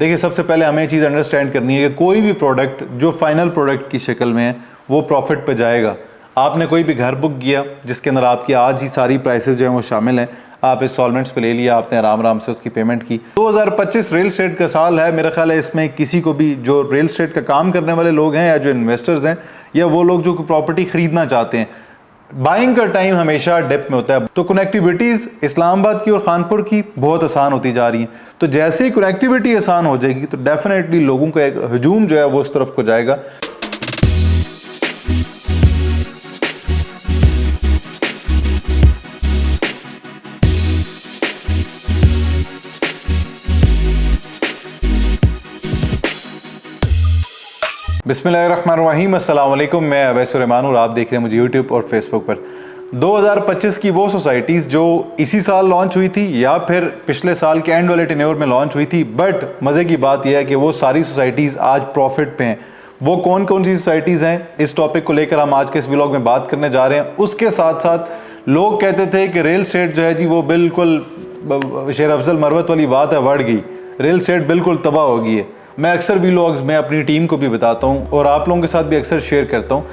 देखिए, सबसे पहले हमें ये चीज़ अंडरस्टैंड करनी है कि कोई भी प्रोडक्ट जो फाइनल प्रोडक्ट की शक्ल में है वो प्रॉफिट पे जाएगा। आपने कोई भी घर बुक किया जिसके अंदर आपकी आज ही सारी प्राइसेस जो हैं वो शामिल हैं, आप इंस्टॉलमेंट्स पे ले लिया, आपने आराम आराम से उसकी पेमेंट की। 2025 रियल एस्टेट का साल है। मेरा ख्याल है इसमें किसी को भी जो रियल एस्टेट का काम करने वाले लोग हैं या जो इन्वेस्टर्स हैं या वो लोग जो प्रॉपर्टी खरीदना चाहते हैं, बाइंग का टाइम हमेशा डेप में होता है। तो कनेक्टिविटीज़ इस्लामाबाद की और खानपुर की बहुत आसान होती जा रही हैं। तो जैसे ही कनेक्टिविटी आसान हो जाएगी तो डेफिनेटली लोगों का एक हजूम जो है वो उस तरफ को जाएगा। बिस्मिल्लाहिर्रहमानिर्रहीम, अस्सलाम वालेकुम। मैं अवैस सुलेमान और आप देख रहे हैं मुझे यूट्यूब और फेसबुक पर। 2025 की वो सोसाइटीज़ जो इसी साल लॉन्च हुई थी या फिर पिछले साल के एंड वाले टेन्योर में लॉन्च हुई थी, बट मज़े की बात यह है कि वो सारी सोसाइटीज़ आज प्रॉफिट पे हैं। वो कौन कौन सी सोसाइटीज़ हैं, इस टॉपिक को लेकर हम आज के इस व्लॉग में बात करने जा रहे हैं। उसके साथ साथ लोग कहते थे कि रियल एस्टेट जो है जी वो बिल्कुल शेर अफजल मरवत वाली बात है, बढ़ गई, रियल एस्टेट बिल्कुल तबाह हो गई है। मैं अक्सर व्लॉग्स में अपनी टीम को भी बताता हूँ और आप लोगों के साथ भी अक्सर शेयर करता हूँ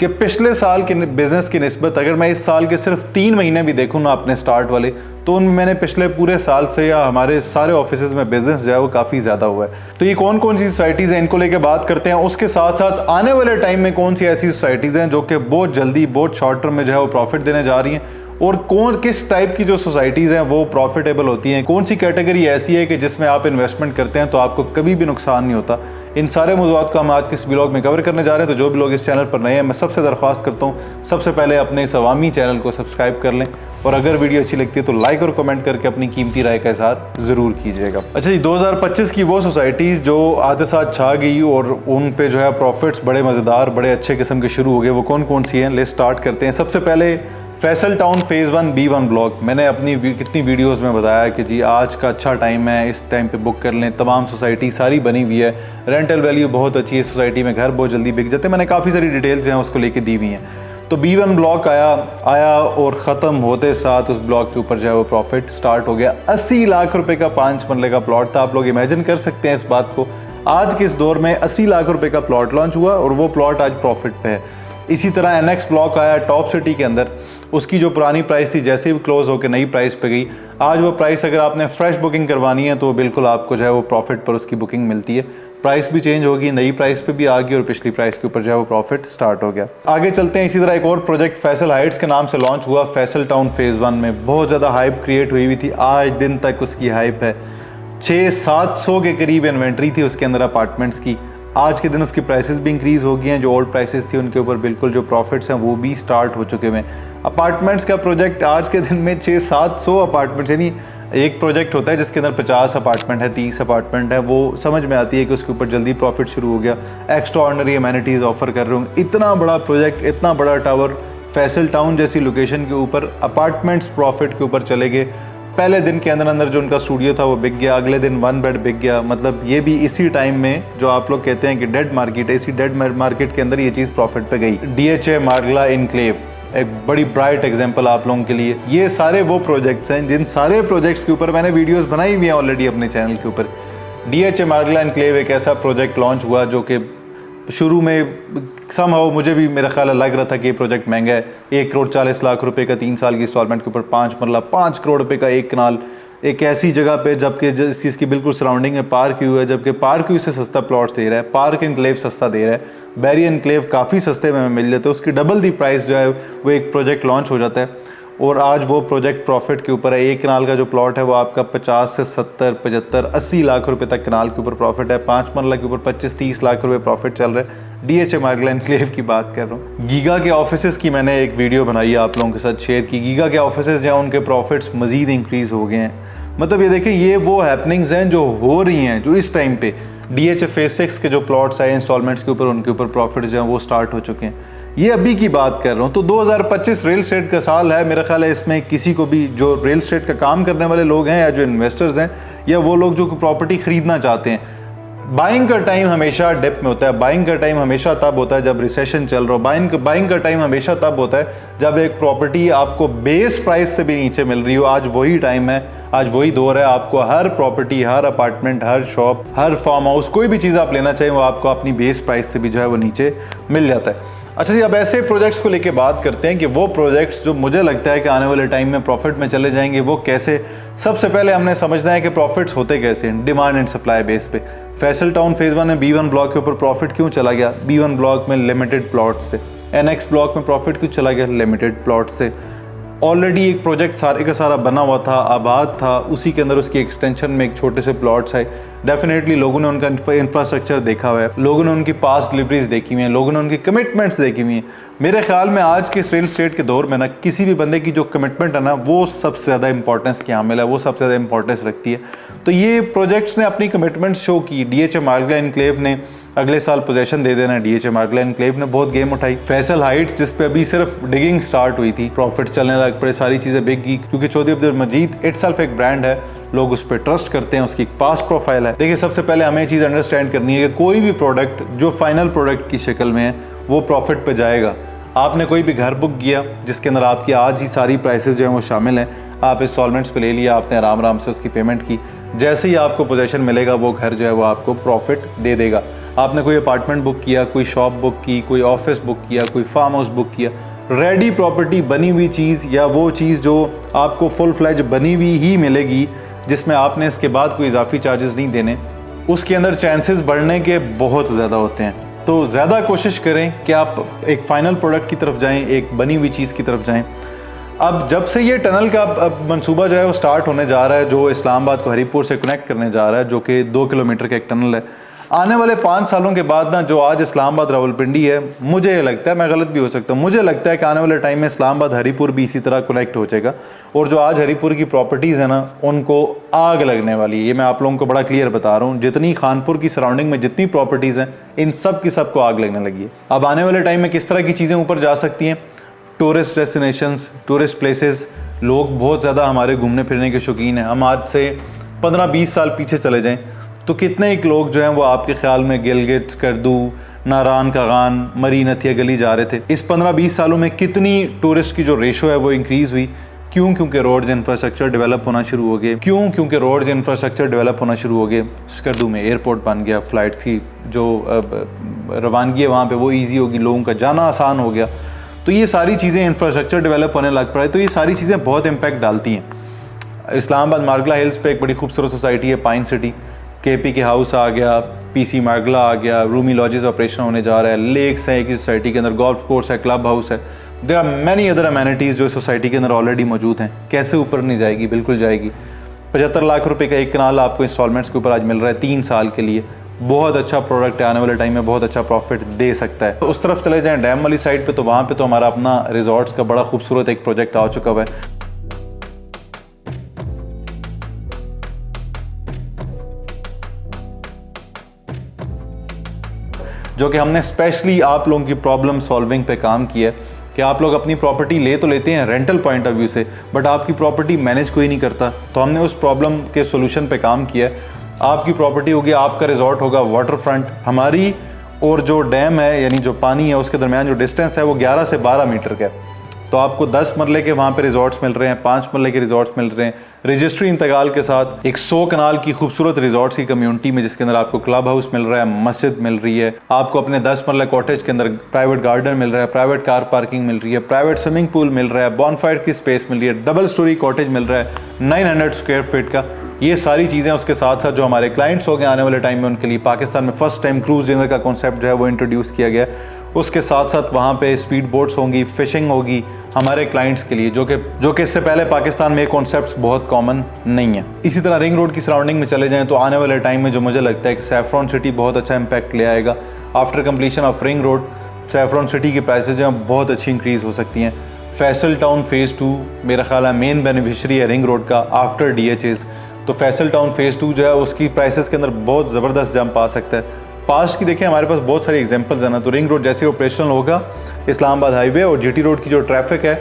कि पिछले साल के बिज़नेस की निस्बत अगर मैं इस साल के सिर्फ 3 महीने भी देखूँ ना अपने स्टार्ट वाले, तो उनमें मैंने पिछले पूरे साल से या हमारे सारे ऑफिसेज में बिजनेस जो है वो काफ़ी ज़्यादा हुआ है। तो ये कौन कौन सी सोसाइटीज़ हैं, इनको लेकर बात करते हैं। उसके साथ साथ आने वाले टाइम में कौन सी ऐसी सोसाइटीज़ हैं जो कि बहुत जल्दी, बहुत शॉर्ट टर्म में जो है वो प्रॉफिट देने जा रही हैं, और कौन किस टाइप की जो सोसाइटीज़ हैं वो प्रॉफिटेबल होती हैं, कौन सी कैटेगरी ऐसी है कि जिसमें आप इन्वेस्टमेंट करते हैं तो आपको कभी भी नुकसान नहीं होता। इन सारे मौज़ूआत को हम आज के इस व्लॉग में कवर करने जा रहे हैं। तो जो भी लोग इस चैनल पर नए हैं, मैं सबसे दरख्वास्त करता हूँ सबसे पहले अपने इस अवामी चैनल को सब्सक्राइब कर लें, और अगर वीडियो अच्छी लगती है तो लाइक और कमेंट करके अपनी कीमती राय का इज़हार ज़रूर कीजिएगा। अच्छा जी, 2025 की वो सोसाइटीज़ जो आते साथ छा गई और उन पे जो है प्रॉफिट्स बड़े मज़ेदार, बड़े अच्छे किस्म के शुरू हो गए, वो कौन कौन सी हैं, लेट्स स्टार्ट करते हैं। सबसे पहले Faisal town phase 1 B1 block. मैंने अपनी कितनी वीडियोस में बताया कि जी आज का अच्छा टाइम है, इस टाइम पे बुक कर लें। तमाम सोसाइटी सारी बनी हुई है, रेंटल वैल्यू बहुत अच्छी है, सोसाइटी में घर बहुत जल्दी बिक जाते हैं। मैंने काफ़ी सारी डिटेल्स जो हैं उसको लेके दी हुई हैं। तो B1 ब्लॉक आया और ख़त्म होते साथ उस ब्लॉक के ऊपर जो है वो प्रॉफिट स्टार्ट हो गया। 80 लाख रुपए का 5 मरले का प्लॉट था। आप लोग इमेजिन कर सकते हैं इस बात को, आज के इस दौर में 80 लाख रुपए का प्लॉट लॉन्च हुआ और वो प्लॉट आज प्रॉफिट पे है। इसी तरह NX ब्लॉक आया टॉप सिटी के अंदर। उसकी जो पुरानी प्राइस थी जैसे ही क्लोज होकर नई प्राइस पे गई, आज वो प्राइस अगर आपने फ्रेश बुकिंग करवानी है तो बिल्कुल आपको जो है वो प्रॉफिट पर उसकी बुकिंग मिलती है। प्राइस भी चेंज होगी, नई प्राइस पे भी आ गई और पिछली प्राइस के ऊपर जो है वो प्रॉफिट स्टार्ट हो गया। आगे चलते हैं। इसी तरह एक और प्रोजेक्ट फैसल हाइट्स के नाम से लॉन्च हुआ। फैसल टाउन फेज़ 1 में बहुत ज़्यादा हाइप क्रिएट हुई थी। आज दिन तक उसकी हाइप है, 600-700 के करीब इन्वेंट्री थी उसके अंदर अपार्टमेंट्स की। आज के दिन उसकी प्राइसेस भी इंक्रीज़ हो गई हैं। जो ओल्ड प्राइसेस थी उनके ऊपर बिल्कुल जो प्रॉफिट्स हैं वो भी स्टार्ट हो चुके हैं। अपार्टमेंट्स का प्रोजेक्ट आज के दिन में 600-700 अपार्टमेंट्स, यानी एक प्रोजेक्ट होता है जिसके अंदर 50 अपार्टमेंट है, 30 अपार्टमेंट है, वो समझ में आती है कि उसके ऊपर जल्दी प्रॉफिट शुरू हो गया। एक्स्ट्रा ऑर्डिनरी अमेनिटीज़ ऑफर कर रहे होंगे। इतना बड़ा प्रोजेक्ट, इतना बड़ा टावर, फैसल टाउन जैसी लोकेशन के ऊपर अपार्टमेंट्स प्रॉफिट के ऊपर चले गए। पहले दिन के अंदर अंदर जो उनका स्टूडियो था वो बिक गया, अगले दिन 1 बेड बिक गया। मतलब ये भी इसी टाइम में जो आप लोग कहते हैं कि डेड मार्केट है, इसी डेड मार्केट के अंदर ये चीज़ प्रॉफिट पे गई। DHA मार्गला इनक्लेव एक बड़ी ब्राइट एग्जांपल आप लोगों के लिए। ये सारे वो प्रोजेक्ट्स हैं जिन सारे प्रोजेक्ट्स के ऊपर मैंने वीडियोस बनाई हुई हैं ऑलरेडी अपने चैनल के ऊपर। DHA मार्गला इनक्लेव एक ऐसा प्रोजेक्ट लॉन्च हुआ जो कि शुरू में समहाउ मुझे भी मेरा ख्याल लग रहा था कि ये प्रोजेक्ट महंगा है। 1 करोड़ 40 लाख रुपए का 3 साल की इंस्टॉलमेंट के ऊपर 5 मरला, 5 करोड़ रुपए का एक कनाल, एक ऐसी जगह पे जबकि जिसकी बिल्कुल सराउंडिंग में पार्क व्यू है, जबकि पार्क व्यू से सस्ता प्लॉट्स दे रहा है, पार्क इनक्लेव सस्ता दे रहा है, बैरी इनक्लेव काफ़ी सस्ते में मिल जाते हैं, उसकी डबल दी प्राइस जो है वो एक प्रोजेक्ट लॉन्च हो जाता है। और आज वो प्रोजेक्ट प्रॉफिट के ऊपर है। एक कनाल का जो प्लॉट है वो आपका 50 से 70, 75, 80 लाख रुपए तक कनाल के ऊपर प्रॉफिट है। 5 मरला के ऊपर 25-30 लाख रुपए प्रॉफिट चल रहा है। DHA मार्गला इनक्लेव की बात कर रहा हूँ। गीगा के ऑफिसेज की मैंने एक वीडियो बनाई है, आप लोगों के साथ शेयर की। गीगा के ऑफिसेज जो हैं उनके प्रॉफिट्स मजीद इंक्रीज हो गए हैं। मतलब ये देखें, ये वो हैपनिंग्स हैं जो हो रही हैं, जो इस टाइम पे DHA फेज 6 के जो प्लॉट्स आए इंस्टॉलमेंट्स के ऊपर, उनके ऊपर प्रॉफिट जो हैं वो स्टार्ट हो चुके हैं। ये अभी की बात कर रहा हूँ। तो 2025 रियल एस्टेट का साल है। मेरा ख्याल है इसमें किसी को भी जो रियल एस्टेट का काम करने वाले लोग हैं या जो इन्वेस्टर्स हैं या वो लोग जो प्रॉपर्टी ख़रीदना चाहते हैं, बाइंग का टाइम हमेशा डिप में होता है, बाइंग का टाइम हमेशा तब होता है जब रिसेशन चल रहा हो, बाइंग का टाइम हमेशा तब होता है जब एक प्रॉपर्टी आपको बेस प्राइस से भी नीचे मिल रही हो। आज वही टाइम है, आज वही दौर है। आपको हर प्रॉपर्टी, हर अपार्टमेंट, हर शॉप, हर फार्म हाउस, कोई भी चीज़ आप लेना चाहिए वो आपको अपनी बेस प्राइस से भी जो है वो नीचे मिल जाता है। अच्छा जी, अब ऐसे प्रोजेक्ट्स को लेके बात करते हैं कि वो प्रोजेक्ट्स जो मुझे लगता है कि आने वाले टाइम में प्रॉफिट में चले जाएंगे वो कैसे। सबसे पहले हमने समझना है कि प्रॉफिट्स होते कैसे हैं, डिमांड एंड सप्लाई बेस पे। फैसल टाउन फेज 1 में B1 ब्लॉक के ऊपर प्रॉफिट क्यों चला गया? B1 ब्लॉक में लिमिटेड प्लॉट्स थे। NX ब्लॉक में प्रॉफिट क्यों चला गया? लिमिटेड प्लॉट्स थे। ऑलरेडी एक प्रोजेक्ट सारे का सारा बना हुआ था, आबाद था, उसी के अंदर उसकी एक्सटेंशन में एक छोटे से प्लॉट्स है। डेफिनेटली लोगों ने उनका इंफ्रास्ट्रक्चर देखा हुआ है, लोगों ने उनकी पास्ट डिलीवरीज देखी हुई हैं, लोगों ने उनकी कमिटमेंट्स देखी हुई हैं। मेरे ख्याल में आज के रियल एस्टेट के दौर में ना किसी भी बंदे की जो कमिटमेंट है ना वो सबसे ज़्यादा इंपॉर्टेंस की हामिल है, वो सबसे ज़्यादा इंपॉर्टेंस रखती है। तो ये प्रोजेक्ट्स ने अपनी कमिटमेंट शो की। DHA मार्गला एनक्लेव ने अगले साल पोजेशन दे देना है, DHA मार्गला एनक्लेव ने बहुत गेम उठाई। फैसल हाइट्स जिस पे अभी सिर्फ डिगिंग स्टार्ट हुई थी, प्रॉफिट चलने लग पड़े, सारी चीज़ें बिक गई क्योंकि चौधरी अब्दुल मजीद इटसेल्फ एक ब्रांड है, लोग उस पर ट्रस्ट करते हैं, उसकी एक पास प्रोफाइल है। देखिए, सबसे पहले हमें ये चीज़ अंडरस्टैंड करनी है कि कोई भी प्रोडक्ट जो फाइनल प्रोडक्ट की शक्ल में है वो प्रॉफिट पे जाएगा। आपने कोई भी घर बुक किया जिसके अंदर आपकी आज ही सारी प्राइसेस जो हैं वो शामिल हैं, आप इंस्टॉलमेंट्स पे ले लिया, आपने आराम आराम से उसकी पेमेंट की, जैसे ही आपको पोजेशन मिलेगा वो घर जो है वो आपको प्रॉफिट दे देगा। आपने कोई अपार्टमेंट बुक किया, कोई शॉप बुक की, कोई ऑफिस बुक किया, कोई फार्म हाउस बुक किया, रेडी प्रॉपर्टी बनी हुई चीज़ या वो चीज़ जो आपको फुल फ्लैज बनी हुई ही मिलेगी जिसमें आपने इसके बाद कोई इजाफी चार्जेस नहीं देने, उसके अंदर चांसेस बढ़ने के बहुत ज़्यादा होते हैं। तो ज़्यादा कोशिश करें कि आप एक फ़ाइनल प्रोडक्ट की तरफ जाएं, एक बनी हुई चीज़ की तरफ जाएं। अब जब से ये टनल का मंसूबा जो है वो स्टार्ट होने जा रहा है, जो इस्लामाबाद को हरीपुर से कनेक्ट करने जा रहा है, जो कि 2 किलोमीटर का एक टनल है, आने वाले 5 सालों के बाद ना जो आज इस्लामाबाद रावलपिंडी है, मुझे लगता है, मैं गलत भी हो सकता हूँ, मुझे लगता है कि आने वाले टाइम में इस्लामाबाद हरीपुर भी इसी तरह कनेक्ट हो जाएगा। और जो आज हरीपुर की प्रॉपर्टीज़ है ना उनको आग लगने वाली है, ये मैं आप लोगों को बड़ा क्लियर बता रहा हूँ। जितनी खानपुर की सराउंडिंग में जितनी प्रॉपर्टीज़ हैं इन सब की सबको आग लगने लगी है। अब आने वाले टाइम में किस तरह की चीज़ें ऊपर जा सकती हैं? टूरिस्ट डेस्टिनेशंस, टूरिस्ट प्लेसेस, लोग बहुत ज़्यादा हमारे घूमने फिरने के शौकीन हैं। हम आज से 15-20 साल पीछे चले जाएं तो कितने एक लोग जो हैं वो आपके ख्याल में गिलगित, स्कर्दू, नारान कागान, मरी नथिया गली जा रहे थे। इस 15-20 सालों में कितनी टूरिस्ट की जो रेशो है वो इंक्रीज़ हुई। क्यों? क्योंकि रोड्स इंफ्रास्ट्रक्चर डेवलप होना शुरू हो गए। क्यों? क्योंकि रोड्स इंफ्रास्ट्रक्चर डेवलप होना शुरू हो गए। स्कर्दू में एयरपोर्ट बन गया, फ़्लाइट की जो रवानगी है वहाँ पे वो ईजी होगी, लोगों का जाना आसान हो गया। तो ये सारी चीज़ें इंफ्रास्ट्रक्चर डेवलप होने लग पड़ा है, तो ये सारी चीज़ें बहुत इम्पैक्ट डालती हैं। इस्लामाबाद मार्गला हिल्स पे एक बड़ी खूबसूरत सोसाइटी है पाइन सिटी, KP के हाउस आ गया, PC मार्गला आ गया, रूमी लॉजेस ऑपरेशन होने जा रहा है, लेक्स हैं एक सोसाइटी के अंदर, गोल्फ कोर्स है, क्लब हाउस है, there are many other amenities जो सोसाइटी के अंदर ऑलरेडी मौजूद हैं। कैसे ऊपर नहीं जाएगी? बिल्कुल जाएगी। 75 लाख रुपए का एक कनाल आपको इंस्टॉलमेंट्स के ऊपर आज मिल रहा है 3 साल के लिए। बहुत अच्छा प्रोडक्ट है, आने वाले टाइम में बहुत अच्छा प्रॉफिट दे सकता है। तो उस तरफ चले जाएं डैम वाली साइड पे, तो वहाँ पे तो हमारा अपना रिजॉर्ट्स का बड़ा खूबसूरत एक प्रोजेक्ट आ चुका हुआ है। जो कि हमने स्पेशली आप लोगों की प्रॉब्लम सॉल्विंग पे काम किया है कि आप लोग अपनी प्रॉपर्टी ले तो लेते हैं रेंटल पॉइंट ऑफ व्यू से, बट आपकी प्रॉपर्टी मैनेज कोई नहीं करता। तो हमने उस प्रॉब्लम के सोल्यूशन पे काम किया है। आपकी प्रॉपर्टी होगी, आपका रिजॉर्ट होगा वाटर फ्रंट, हमारी और जो डैम है यानी जो पानी है उसके दरमियान जो डिस्टेंस है वो 11 से 12 मीटर का है। तो आपको 10 मरले के वहाँ पे रिजॉर्ट्स मिल रहे हैं, 5 मरले के रिजॉर्ट्स मिल रहे हैं, रजिस्ट्री इंतकाल के साथ एक 100 कनाल की खूबसूरत रिजॉर्ट्स की कम्युनिटी में, जिसके अंदर आपको क्लब हाउस मिल रहा है, मस्जिद मिल रही है, आपको अपने 10 मरले कॉटेज के अंदर प्राइवेट गार्डन मिल रहा है, प्राइवेट कार पार्किंग मिल रही है, प्राइवेट स्विमिंग पूल मिल रहा है, बॉनफायर की स्पेस मिल रही है, डबल स्टोरी कॉटेज मिल रहा है 900 स्क्वायर फीट का। ये सारी चीज़ें उसके साथ साथ जो हमारे क्लाइंट्स हो गए आने वाले टाइम में, उनके लिए पाकिस्तान में फर्स्ट टाइम क्रूज डिनर का कॉन्सेप्ट जो है वो इंट्रोड्यूस किया गया। उसके साथ साथ वहाँ पे स्पीड बोट्स होंगी, फिशिंग होगी हमारे क्लाइंट्स के लिए, जो कि इससे पहले पाकिस्तान में कॉन्सेप्ट्स बहुत कॉमन नहीं है। इसी तरह रिंग रोड की सराउंडिंग में चले जाएं तो आने वाले टाइम में जो मुझे लगता है कि सैफरॉन सिटी बहुत अच्छा इम्पैक्ट ले आएगा। After completion of ring road saffron city की प्राइसेज जो हैं बहुत अच्छी इंक्रीज़ हो सकती हैं। फैसल टाउन फेज़ 2 मेरा ख्याल है मेन बेनिफिशरी है रिंग रोड का आफ्टर DHAs। तो फैसल टाउन फेज़ 2 जो है उसकी प्राइसेस के अंदर बहुत ज़बरदस्त जंप आ सकता है। पास्ट की देखें हमारे पास बहुत सारी एग्जांपल्स हैं ना, तो रिंग रोड जैसे ऑपरेशनल होगा, इस्लामाबाद हाईवे और GT रोड की जो ट्रैफिक है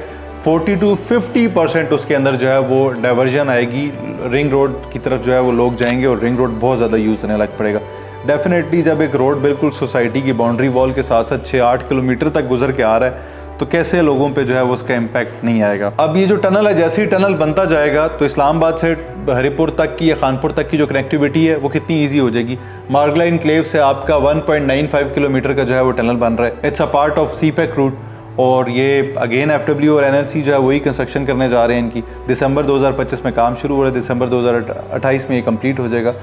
40 to 50% उसके अंदर जो है वो डाइवर्जन आएगी, रिंग रोड की तरफ जो है वो लोग जाएंगे और रिंग रोड बहुत ज़्यादा यूज़ होने लग पड़ेगा। डेफिनेटली जब एक रोड बिल्कुल सोसाइटी की बाउंड्री वॉल के साथ साथ 6-8 किलोमीटर तक गुजर के आ रहा है तो कैसे लोगों पे जो है वो उसका इम्पैक्ट नहीं आएगा। अब ये जो टनल है, जैसे ही टनल बनता जाएगा तो इस्लामाबाद से हरिपुर तक की या खानपुर तक की जो कनेक्टिविटी है वो कितनी ईजी हो जाएगी। मार्गला इनक्लेव से आपका 1.95 किलोमीटर का जो है वो टनल बन रहा है। It's a part of CPEC route और ये अगेन एफडब्ल्यू और एनएलसी जो है वही कंस्ट्रक्शन करने जा रहे हैं इनकी। दिसंबर 2025 में काम शुरू हो रहा है, दिसंबर 2028 में ये कंप्लीट हो जाएगा।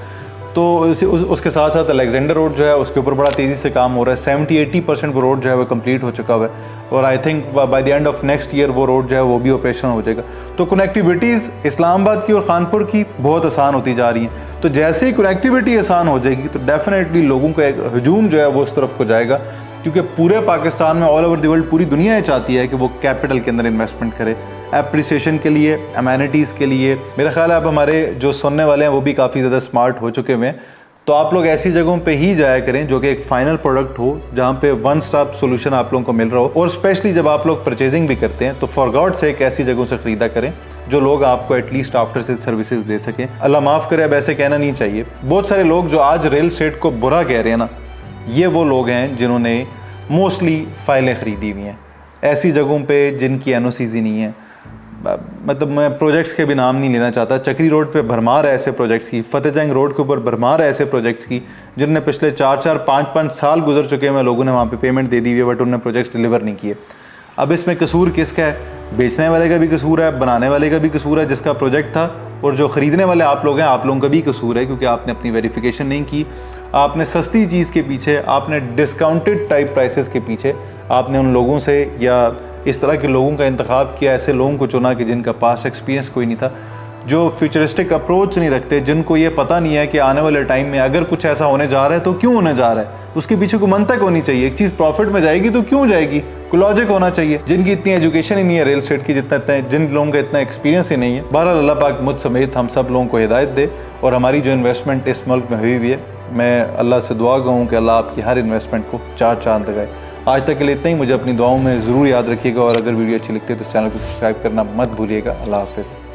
तो उसके साथ साथ अलेक्जेंडर रोड जो है उसके ऊपर बड़ा तेज़ी से काम हो रहा है। 70-80% वो रोड जो है वो कंप्लीट हो चुका हुआ है और I think by the end of next year वो रोड जो है वो भी ऑपरेशनल हो जाएगा। तो कनेक्टिविटीज़ इस्लामाबाद की और खानपुर की बहुत आसान होती जा रही हैं। तो जैसे ही कनेक्टिविटी आसान हो जाएगी तो डेफिनेटली लोगों का एक हजूम जो है वो उस तरफ को जाएगा, क्योंकि पूरे पाकिस्तान में, ऑल ओवर द वर्ल्ड, पूरी दुनिया ये चाहती है कि वो कैपिटल के अंदर इन्वेस्टमेंट करे, एप्रिसिएशन के लिए, अमेनिटीज़ के लिए। मेरा ख्याल है अब हमारे जो सुनने वाले हैं वो भी काफ़ी ज़्यादा स्मार्ट हो चुके हुए हैं। तो आप लोग ऐसी जगहों पे ही जाया करें जो कि एक फाइनल प्रोडक्ट हो, जहाँ पे वन स्टॉप सोल्यूशन आप लोगों को मिल रहा हो। और स्पेशली जब आप लोग परचेजिंग भी करते हैं तो फॉर गॉड सेक ऐसी जगहों से ख़रीदा करें जो लोग आपको एटलीस्ट आफ्टर सेल सर्विसेज दे सकें। अल्लाह माफ़ करे, अब ऐसे कहना नहीं चाहिए। बहुत सारे लोग जो आज रियल एस्टेट को बुरा कह रहे हैं ना, ये वो लोग हैं जिन्होंने मोस्टली फाइलें ख़रीदी हुई हैं ऐसी जगहों पे जिनकी एनओसीज़ ही नहीं है। मतलब मैं प्रोजेक्ट्स के भी नाम नहीं लेना चाहता। चक्री रोड पे भरमार है ऐसे प्रोजेक्ट्स की, फतेह जंग रोड के ऊपर भरमार है ऐसे प्रोजेक्ट्स की जिनने पिछले 4-4, 5-5 साल गुजर चुके हैं, लोगों ने वहाँ पे पेमेंट दे दी हुई है बट उन्होंने प्रोजेक्ट्स डिलीवर नहीं किए। अब इसमें कसूर किसका है? बेचने वाले का भी कसूर है, बनाने वाले का भी कसूर है जिसका प्रोजेक्ट था, और जो ख़रीदने वाले आप लोग हैं, आप लोगों का भी कसूर है क्योंकि आपने अपनी वेरिफिकेशन नहीं की। आपने सस्ती चीज़ के पीछे, आपने डिस्काउंटेड टाइप प्राइसेस के पीछे आपने उन लोगों से या इस तरह के लोगों का इंतखाब किया, ऐसे लोगों को चुना कि जिनका पास एक्सपीरियंस कोई नहीं था, जो फ्यूचरिस्टिक अप्रोच नहीं रखते, जिनको ये पता नहीं है कि आने वाले टाइम में अगर कुछ ऐसा होने जा रहा है तो क्यों होने जा रहा है, उसके पीछे कोई मंतक होनी चाहिए। एक चीज़ प्रॉफिट में जाएगी तो क्यों जाएगी, कोई लॉजिक होना चाहिए। जिनकी इतनी एजुकेशन ही नहीं है रियल एस्टेट की, जिन लोगों का इतना एक्सपीरियंस ही नहीं है। बहरहाल अल्लाह पाक मुझ समेत हम सब लोगों को हिदायत दे और हमारी जो इन्वेस्टमेंट इस मुल्क में हुई हुई है, मैं अल्लाह से दुआ कहूँ कि अल्लाह आपकी हर इन्वेस्टमेंट को 4 चांद लगाए। आज तक के लिए इतना ही। मुझे अपनी दुआओं में ज़रूर याद रखिएगा और अगर वीडियो अच्छी लगती है तो चैनल को सब्सक्राइब करना मत भूलिएगा। अल्लाह हाफ़िज़।